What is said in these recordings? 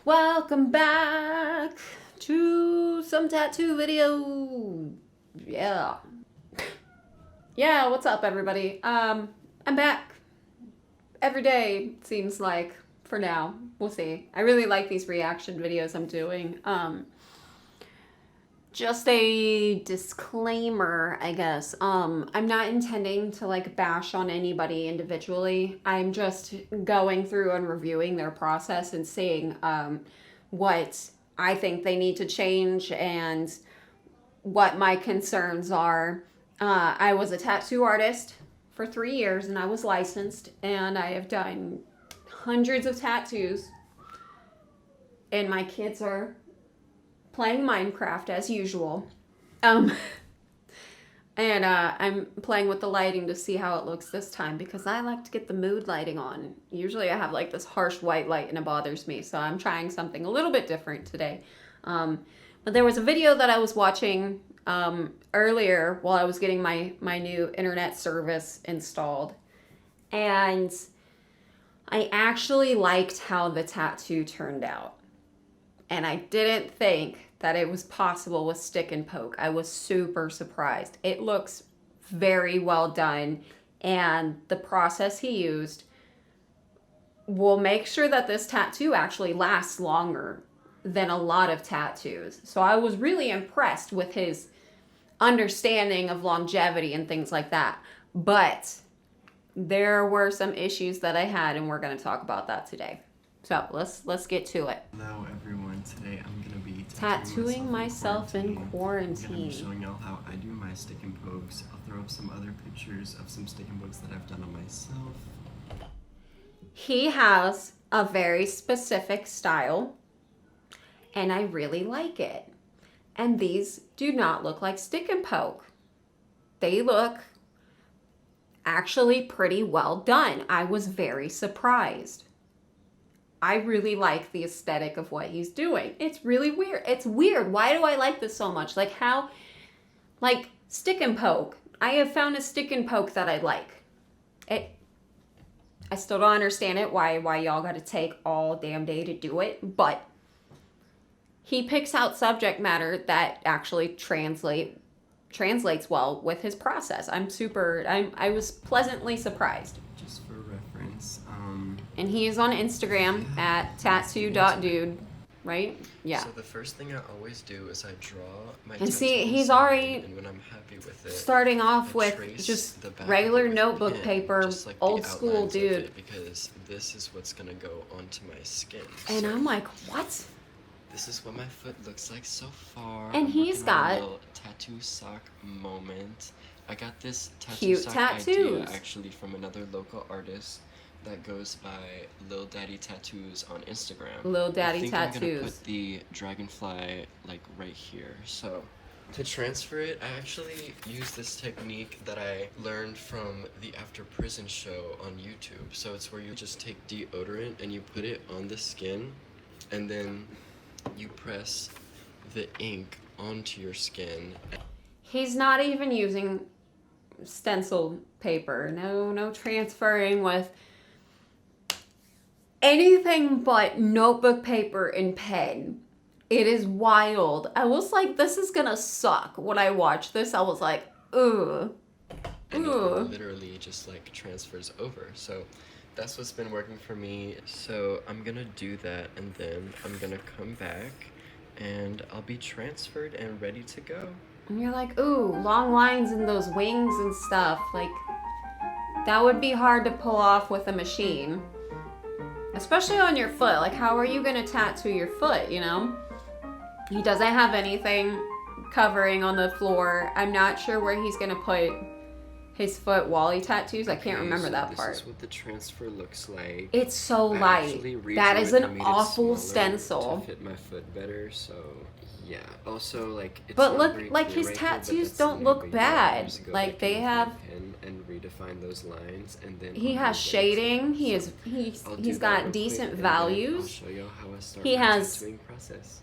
Welcome back to some tattoo video. Yeah. Yeah, what's up everybody? I'm back. Every day seems like for now. We'll see. I really like these reaction videos I'm doing. Just a disclaimer, I guess. I'm not intending to like bash on anybody individually. I'm just going through and reviewing their process and seeing what I think they need to change and what my concerns are. I was a tattoo artist for 3 years and I was licensed, and I have done hundreds of tattoos, and my kids are playing Minecraft as usual. And I'm playing with the lighting to see how it looks this time, because I like to get the mood lighting on. Usually I have like this harsh white light and it bothers me, so I'm trying something a little bit different today. But there was a video that I was watching earlier while I was getting my new internet service installed, and I actually liked how the tattoo turned out. And I didn't think that it was possible with stick and poke. I was super surprised. It looks very well done, and the process he used will make sure that this tattoo actually lasts longer than a lot of tattoos. So I was really impressed with his understanding of longevity and things like that. But there were some issues that I had, and we're going to talk about that today. So let's get to it. Hello everyone, today I'm going to be tattooing myself in quarantine. I'm going to be showing y'all how I do my stick and pokes. I'll throw up some other pictures of some stick and pokes that I've done on myself. He has a very specific style, and I really like it. And these do not look like stick and poke. They look actually pretty well done. I was very surprised. I really like the aesthetic of what he's doing. It's really weird. It's weird. Why do I like this so much? Like how, like stick and poke. I have found a stick and poke that I like. I still don't understand it. Why y'all got to take all damn day to do it? But he picks out subject matter that actually translates well with his process. I was pleasantly surprised. Just for reference, and he is on Instagram at tattoo.dude, right? Yeah. So the first thing I always do is I draw my And see, tattoo he's sign, already and when I'm happy with it, starting off I with trace just the back regular with notebook pen, paper, just like the old school outlines of dude. it, because this is what's gonna go onto my skin. And So I'm like, what? this is what my foot looks like so far. And I'm he's working on a got little tattoo sock moment. I got this tattoo cute sock tattoos. idea actually from another local artist that goes by Lil Daddy Tattoos on Instagram. Lil Daddy I think Tattoos. I'm gonna put the dragonfly like right here. So to transfer it, I actually use this technique that I learned from the After Prison show on YouTube. So it's where you just take deodorant and you put it on the skin, and then you press the ink onto your skin. He's not even using stenciled paper. No transferring with anything but notebook paper and pen. It is wild. I was like, this is gonna suck. When I watched this, I was like, ugh. And it literally just like transfers over. So that's what's been working for me. So I'm gonna do that, and then I'm gonna come back and I'll be transferred and ready to go. And you're like, ooh, long lines in those wings and stuff. Like, that would be hard to pull off with a machine. Especially on your foot. Like, how are you gonna tattoo your foot, you know? He doesn't have anything covering on the floor. I'm not sure where he's gonna put his foot while he tattoos. I can't remember that part. This is what the transfer looks like. It's so light. That is an awful stencil. To fit my foot better, so yeah. Also, like, it's but not look, very like clear his right here, but tattoos that's don't the look way bad. years ago, Like they with have. my pen and redefine those lines, and then He has shading. He's got decent values. I'll show you how I start He my has tattooing process.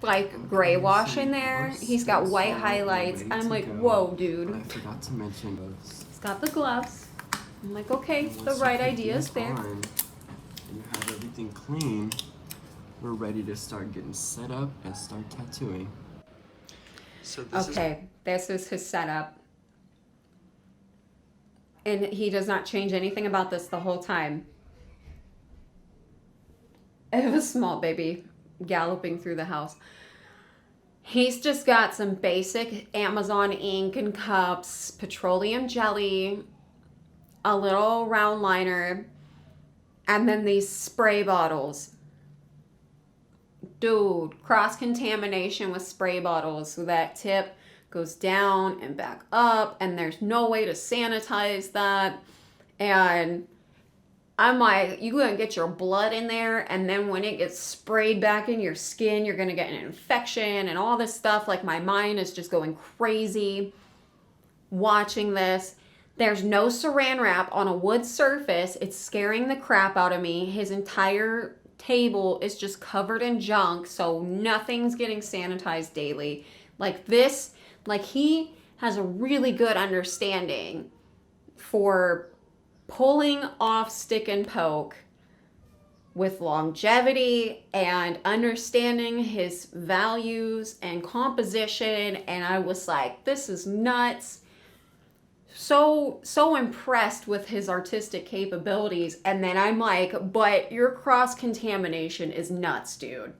like gray wash in there. He's got white highlights. I'm like, whoa, dude. I forgot to mention those. He's got the gloves. I'm like, okay, the right idea is there. And you have everything clean, we're ready to start getting set up and start tattooing. So this this is his setup. And he does not change anything about this the whole time. I have a small baby galloping through the house. He's just got some basic Amazon ink and cups, petroleum jelly, a little round liner, and then these spray bottles. Dude, cross-contamination with spray bottles. So that tip goes down and back up, and there's no way to sanitize that. And I'm like, you're going to get your blood in there, and then when it gets sprayed back in your skin, you're going to get an infection and all this stuff. Like, my mind is just going crazy watching this. There's no saran wrap on a wood surface. It's scaring the crap out of me. His entire table is just covered in junk, so nothing's getting sanitized daily. Like this, like he has a really good understanding for pulling off stick and poke with longevity and understanding his values and composition. And I was like, this is nuts. So impressed with his artistic capabilities. And then I'm like, but your cross-contamination is nuts, dude.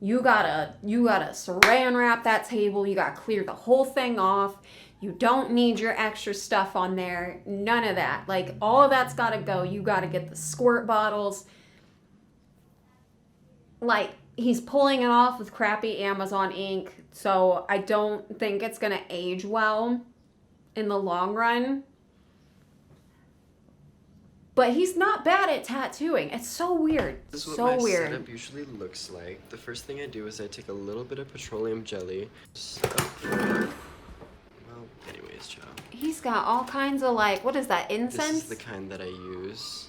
You gotta saran wrap that table. You gotta clear the whole thing off. You don't need your extra stuff on there. None of that. Like, all of that's gotta go. You gotta get the squirt bottles. Like, he's pulling it off with crappy Amazon ink. So I don't think it's gonna age well in the long run. But he's not bad at tattooing. It's so weird. This is so what my weird. setup usually looks like. The first thing I do is I take a little bit of petroleum jelly. Well, anyways, child. He's got all kinds of, like, what is that, incense? This is the kind that I use.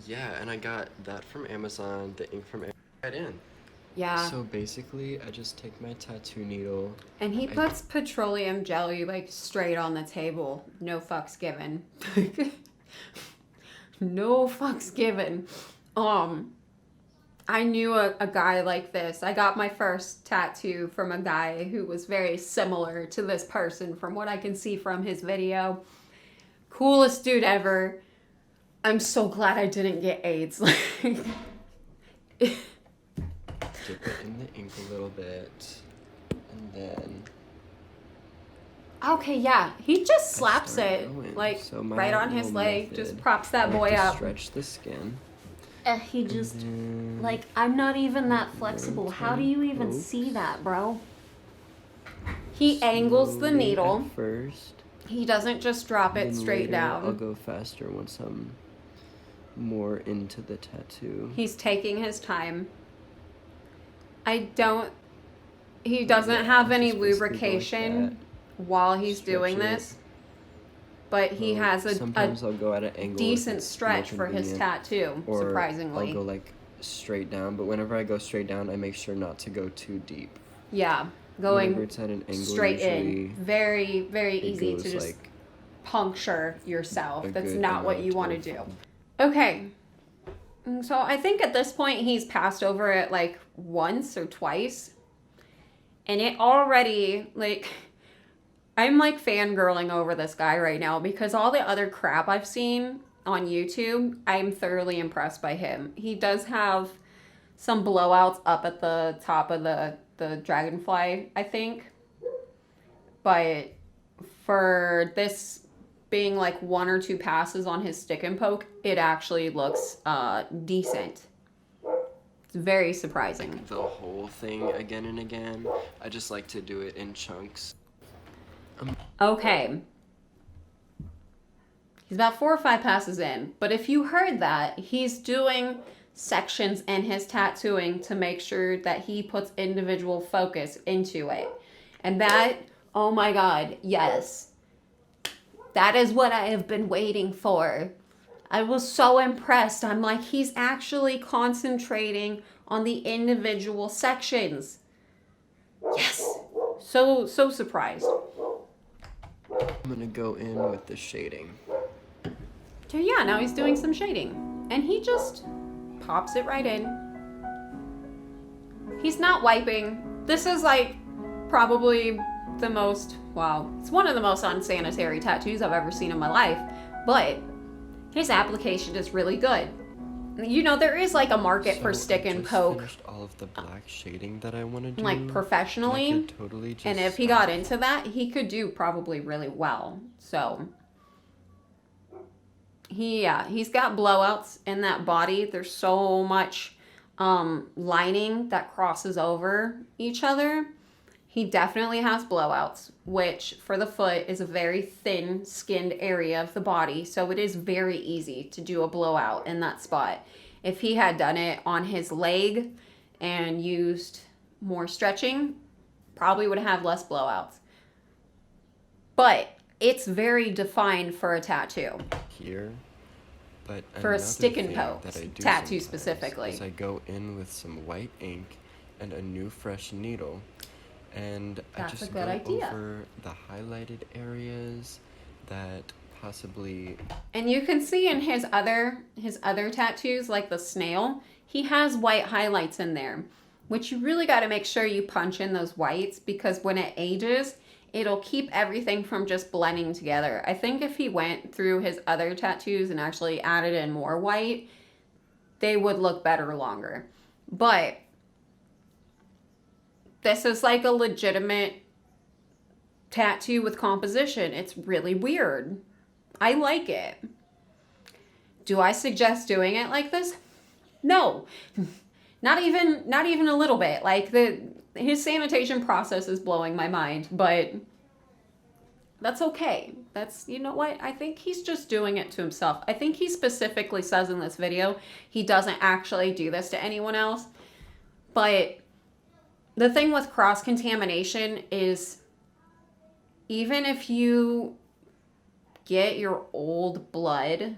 Yeah, and I got that from Amazon, the ink from Amazon. Right in. Yeah. So basically, I just take my tattoo needle. And he puts petroleum jelly, like, straight on the table. No fucks given. No fucks given. I knew a guy like this. I got my first tattoo from a guy who was very similar to this person from what I can see from his video. Coolest dude ever. I'm so glad I didn't get AIDS. Dip it in the ink a little bit, and then... Okay, yeah. He just slaps it, going. like, So my right on his little leg. method, Just props that I boy like to up. stretch the skin. He just, then like, I'm not even that flexible. How do you even pokes. see that, bro? He angles the Slowly needle. at first. He doesn't just drop it Then straight later, I'll down. go faster once I'm more into the tattoo. He's taking his time. He doesn't have any just basically go like lubrication while he's Stretch doing it. this. But he has a Sometimes I'll go at an angle if decent it's more stretch for his convenient, tattoo, or surprisingly. I'll go like straight down, but whenever I go straight down, I make sure not to go too deep. Yeah, Whenever going it's at an angle, straight usually in. Very, very it easy goes to just like puncture yourself. a That's good not what amount you want to of- do. Okay. So I think at this point he's passed over it like once or twice. And it already, like, I'm like fangirling over this guy right now because all the other crap I've seen on YouTube, I'm thoroughly impressed by him. He does have some blowouts up at the top of the dragonfly, I think. But for this being like one or two passes on his stick and poke, it actually looks decent. It's very surprising. the whole thing again and again. I just like to do it in chunks. Okay. He's about 4 or 5 passes in, but if you heard that, he's doing sections in his tattooing to make sure that he puts individual focus into it. And that, oh my God, yes. That is what I have been waiting for. I was so impressed. I'm like, he's actually concentrating on the individual sections. Yes. So surprised. I'm gonna go in with the shading. So yeah, now he's doing some shading. And he just pops it right in. He's not wiping. This is like probably the most, wow, it's one of the most unsanitary tattoos I've ever seen in my life, but his application is really good. You know, there is like a market for stick and poke. Finished all of the black shading that I want to do. Like professionally. And I could totally just and if he got into that, he could do probably really well. So he's got blowouts in that body. There's so much lining that crosses over each other. He definitely has blowouts, which for the foot is a very thin skinned area of the body. So it is very easy to do a blowout in that spot. If he had done it on his leg and used more stretching, probably would have less blowouts. But it's very defined for a tattoo. Here. But for a stick and poke tattoo sometimes specifically. Is I go in with some white ink and a new fresh needle. And That's I just a good go idea. over the highlighted areas that possibly. And you can see in his other tattoos, like the snail, he has white highlights in there, which you really got to make sure you punch in those whites, because when it ages, it'll keep everything from just blending together. I think if he went through his other tattoos and actually added in more white, they would look better longer. But this is like a legitimate tattoo with composition. It's really weird. I like it. Do I suggest doing it like this? No. Not even a little bit. Like his sanitation process is blowing my mind, but that's okay. That's, you know what? I think he's just doing it to himself. I think he specifically says in this video he doesn't actually do this to anyone else. But the thing with cross-contamination is, even if you get your old blood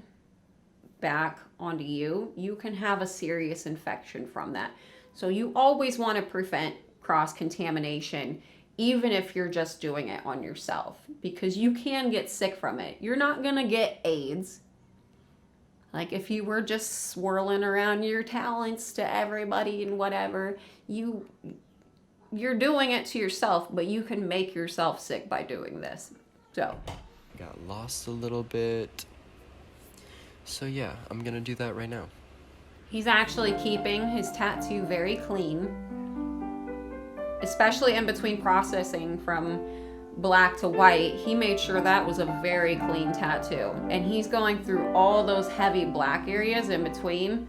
back onto you, you can have a serious infection from that. So you always want to prevent cross-contamination, even if you're just doing it on yourself, because you can get sick from it. You're not going to get AIDS. Like if you were just swirling around your talents to everybody and whatever, you're doing it to yourself, but you can make yourself sick by doing this. So got lost a little bit. So yeah, I'm gonna do that right now. He's actually keeping his tattoo very clean, especially in between processing from black to white. He made sure that was a very clean tattoo, and he's going through all those heavy black areas in between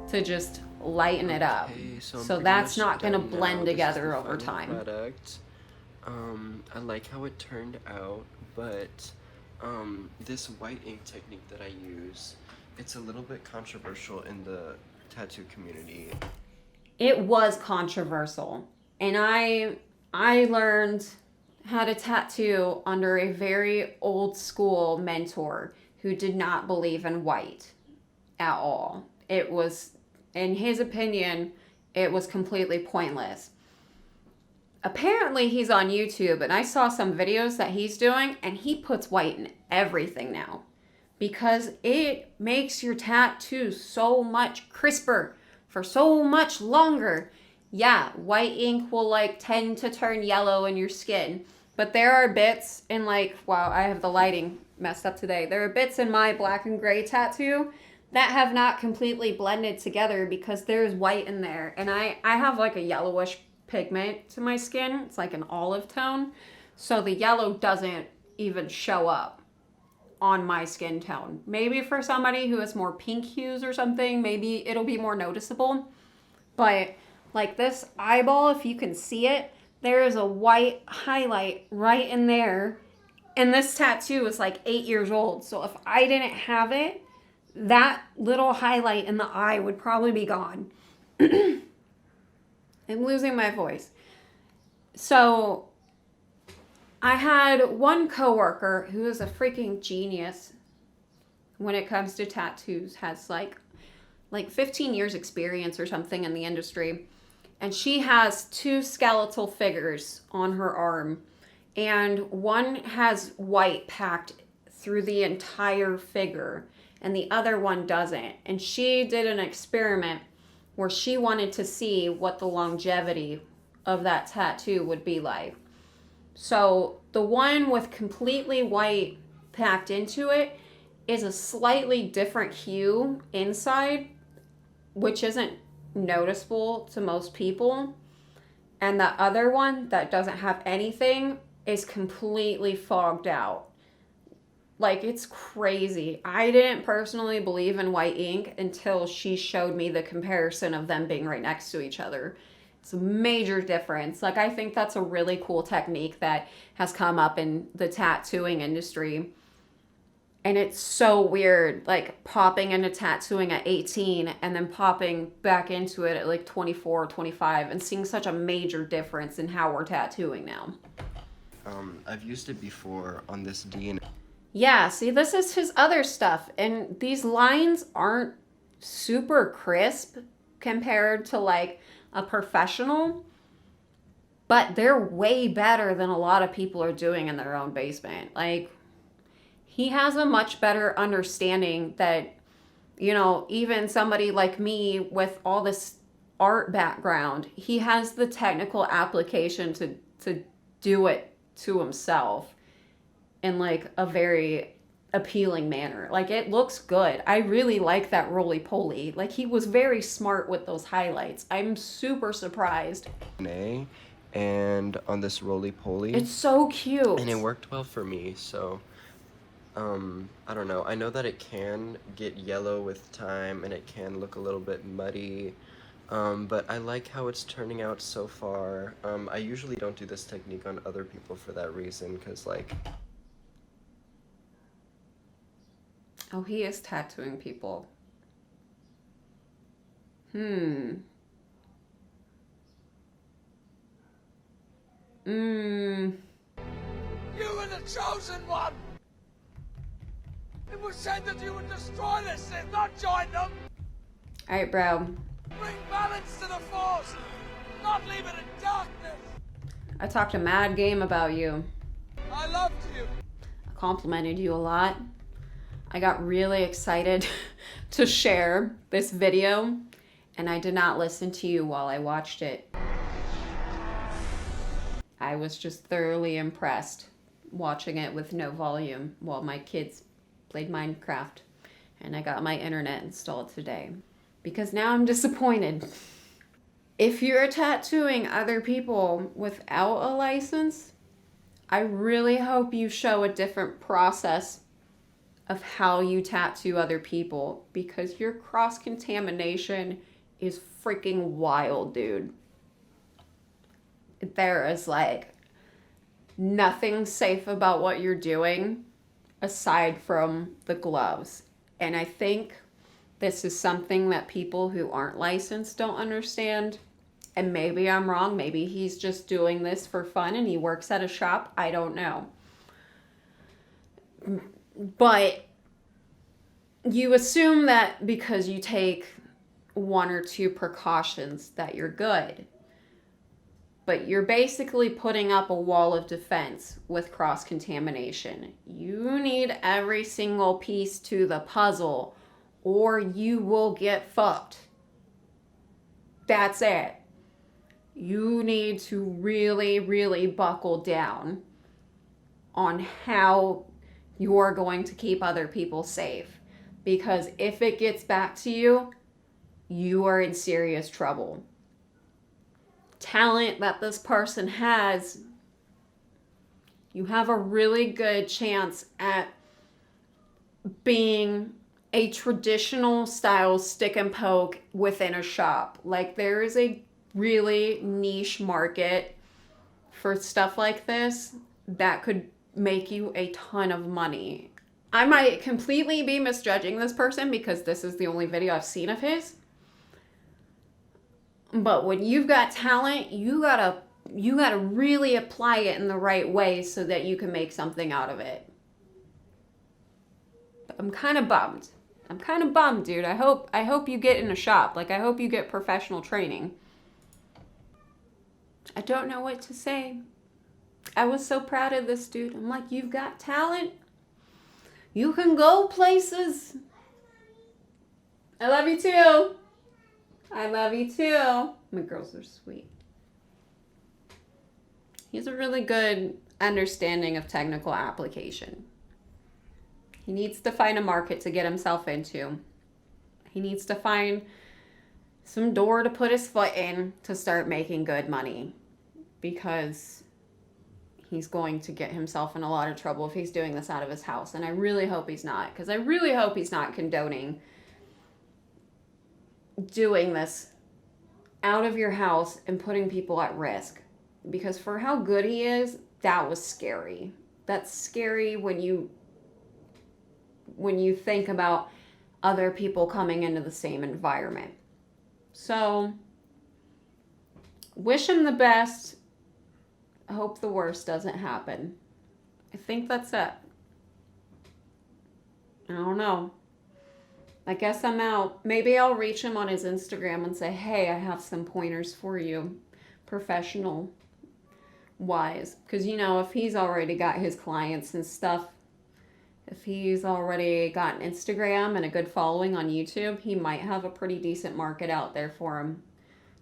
to just lighten it up. Okay, so that's not going to blend together over time. Product. I like how it turned out, but this white ink technique that I use, it's a little bit controversial in the tattoo community. It was controversial, and I learned how to tattoo under a very old school mentor who did not believe in white at all. It was, in his opinion, it was completely pointless. Apparently he's on YouTube, and I saw some videos that he's doing, and he puts white in everything now because it makes your tattoo so much crisper for so much longer. Yeah, white ink will like tend to turn yellow in your skin, but there are bits in like, wow, I have the lighting messed up today. There are bits in my black and gray tattoo that have not completely blended together because there's white in there. And I have like a yellowish pigment to my skin. It's like an olive tone. So the yellow doesn't even show up on my skin tone. Maybe for somebody who has more pink hues or something, maybe it'll be more noticeable. But like this eyeball, if you can see it, there is a white highlight right in there. And this tattoo is like 8 years old. So if I didn't have it, that little highlight in the eye would probably be gone. I'm losing my voice. So I had one coworker who is a freaking genius when it comes to tattoos, has like 15 years experience or something in the industry. And she has 2 skeletal figures on her arm, and one has white packed through the entire figure, and the other one doesn't. And she did an experiment where she wanted to see what the longevity of that tattoo would be like. So the one with completely white packed into it is a slightly different hue inside, which isn't noticeable to most people. And the other one that doesn't have anything is completely fogged out. Like, it's crazy. I didn't personally believe in white ink until she showed me the comparison of them being right next to each other. It's a major difference. Like, I think that's a really cool technique that has come up in the tattooing industry. And it's so weird, like popping into tattooing at 18 and then popping back into it at like 24 or 25 and seeing such a major difference in how we're tattooing now. I've used it before on this D. Yeah, see, this is his other stuff. And these lines aren't super crisp compared to like a professional, but they're way better than a lot of people are doing in their own basement. Like, he has a much better understanding that, you know, even somebody like me with all this art background, he has the technical application to do it to himself in like a very appealing manner. Like, it looks good. I really like that roly-poly. Like, he was very smart with those highlights. I'm super surprised. And on this roly-poly. It's so cute. And it worked well for me, so I don't know. I know that it can get yellow with time and it can look a little bit muddy, but I like how it's turning out so far. I usually don't do this technique on other people for that reason, because like... Oh, he is tattooing people. You were the chosen one! It was said that you would destroy the Sith, not join them! Alright, bro. Bring balance to the Force, not leave it in darkness! I talked a mad game about you. I loved you! I complimented you a lot. I got really excited to share this video, and I did not listen to you while I watched it. I was just thoroughly impressed watching it with no volume while my kids played Minecraft, and I got my internet installed today because now I'm disappointed. If you're tattooing other people without a license, I really hope you show a different process of how you tattoo other people, because your cross-contamination is freaking wild, dude. There is like nothing safe about what you're doing aside from the gloves. And I think this is something that people who aren't licensed don't understand. And maybe I'm wrong. Maybe he's just doing this for fun and he works at a shop. I don't know. But you assume that because you take one or two precautions that you're good. But you're basically putting up a wall of defense with cross-contamination. You need every single piece to the puzzle or you will get fucked. That's it. You need to really, really buckle down on how you're going to keep other people safe. Because if it gets back to you, you are in serious trouble. Talent that this person has, you have a really good chance at being a traditional style stick and poke within a shop. Like, there is a really niche market for stuff like this that could make you a ton of money. I might completely be misjudging this person because this is the only video I've seen of his. But when you've got talent, you gotta really apply it in the right way so that you can make something out of it. But I'm kind of bummed. Dude. I hope you get in a shop. Like, I hope you get professional training. I don't know what to say. I was so proud of this dude. I'm like, you've got talent. You can go places. I love you too. I love you too. My girls are sweet. He has a really good understanding of technical application. He needs to find a market to get himself into. He needs to find some door to put his foot in to start making good money, because he's going to get himself in a lot of trouble if he's doing this out of his house. And I really hope he's not, because I really hope he's not condoning doing this out of your house and putting people at risk. Because for how good he is, that was scary. That's scary when you think about other people coming into the same environment. So, wish him the best. I hope the worst doesn't happen. I think that's it. I don't know. I guess I'm out. Maybe I'll reach him on his Instagram and say, hey, I have some pointers for you, professional wise. Because, you know, if he's already got his clients and stuff, if he's already got an Instagram and a good following on YouTube, he might have a pretty decent market out there for him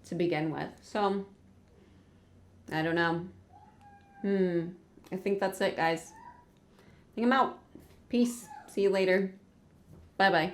to begin with. So, I don't know. I think that's it, guys. I think I'm out. Peace. See you later. Bye-bye.